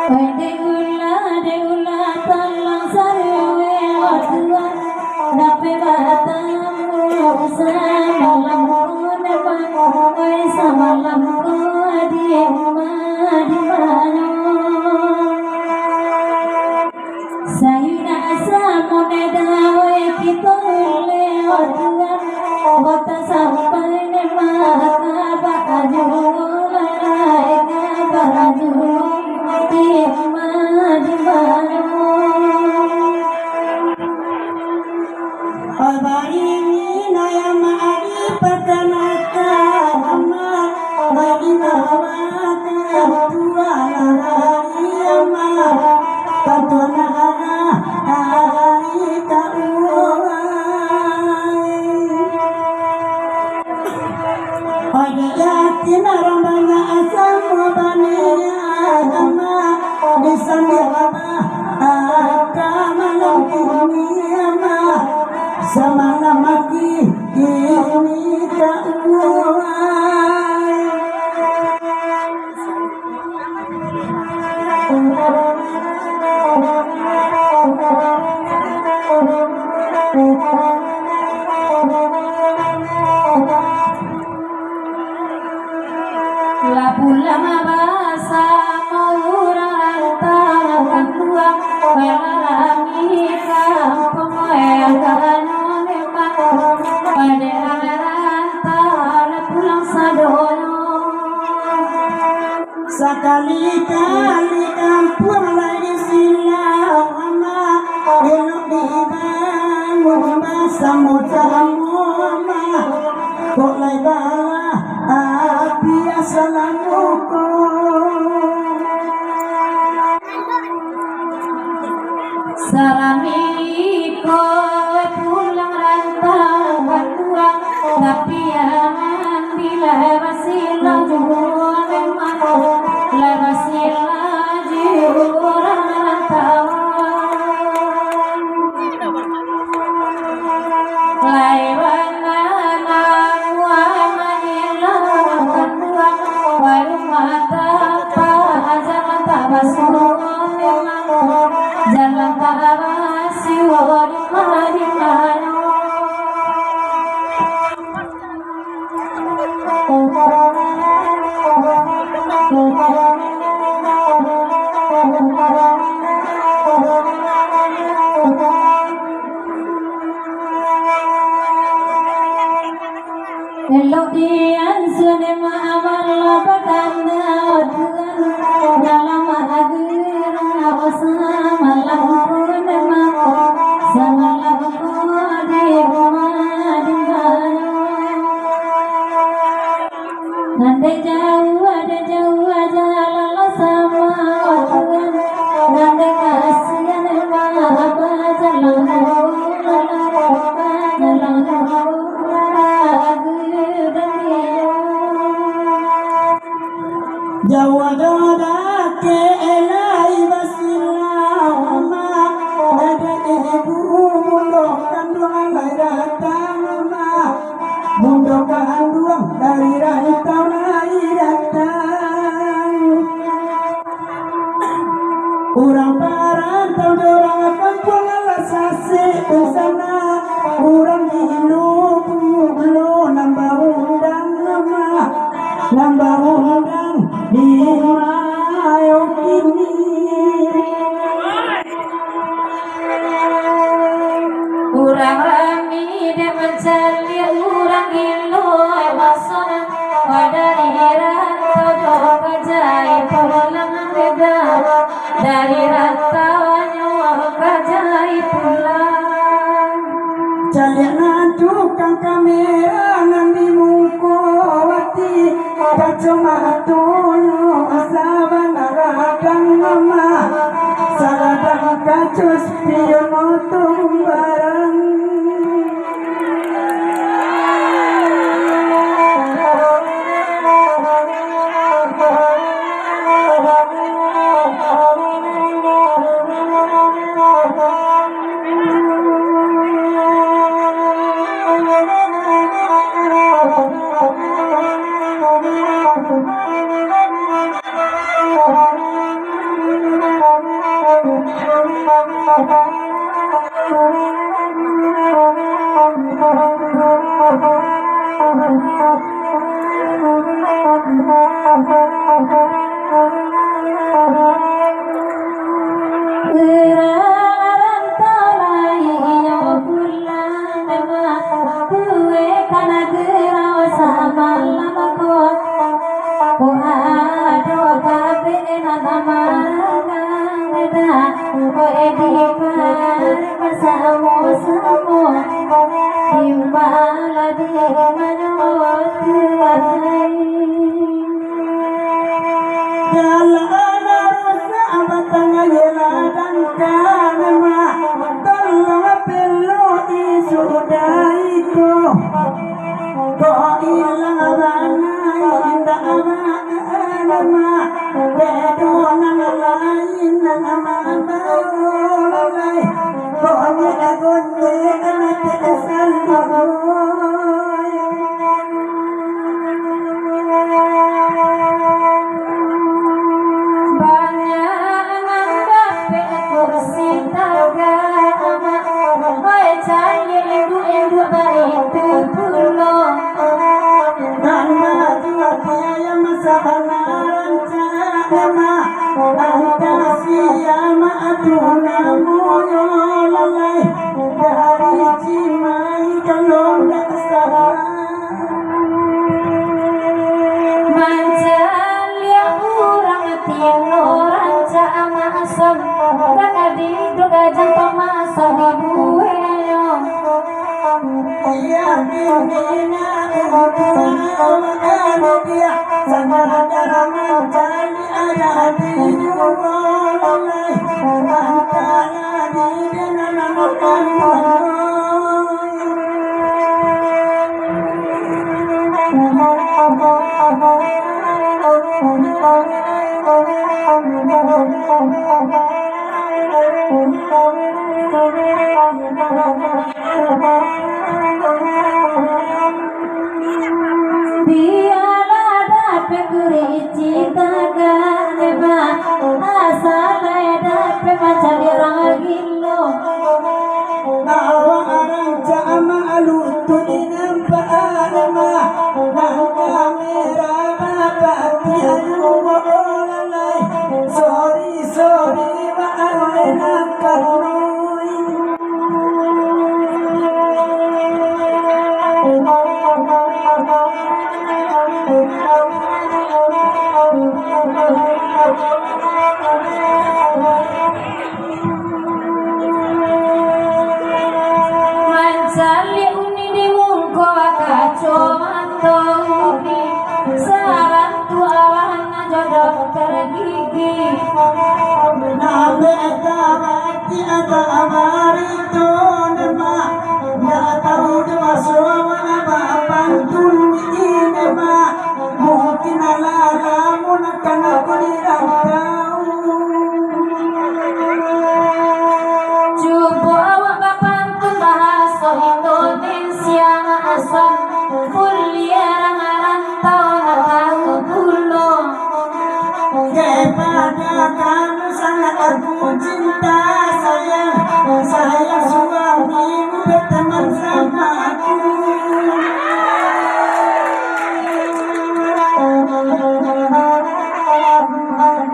Deula talang sarwe wadua nape batamu samalam kone bangoi samalam kodi madi mano saina samone dawe kitole wadua wata sampai ne maka baju lai ka baju di madi mano Abari naya mari patanaka amma bagi bawaka tua hari amma patona hari tauai yakin rambanya asam baniya amma disambaba akamalam amma sama mati ini tak labu lama basa murang tangan tua melami kampung yang sekali-kali kampung lagi silau ama elok dibangun masa mudamu ama kok lai bala api assalamualaikum salamiko pulang rantau berdua tapi jangan bila wasilah jua memang la wasilah jua rantau laiwana wa manila berdua waru mata pa jalan tabasu memang jalan tabasi wa di mana Elok dian sunema amal batanda tuan dalam agar awasam malam purnama samalam kodi madi mano nande jauh ada jauh aja lala sama tuan nande kasihan apa jalan Jawa jodoh ke elai basilau ma ada ibu mundo kandungan lahir datang ma mundo kandung dari rantau lahir datang urang parantau dorang kampung alasase usana urang hidup lo nambah undang nama nambah undang di mayo kini urang rami dan mencari urang ilo basana wadari rantau jauh kajai pulang beda dari rantau nyawa kajai pulang jalian tukang kamera nandi mukowati kacuma tuyo asaban aragang mama saladang kacus pion tumbarang Kepada kamu sangat aku cinta sayang, sayang.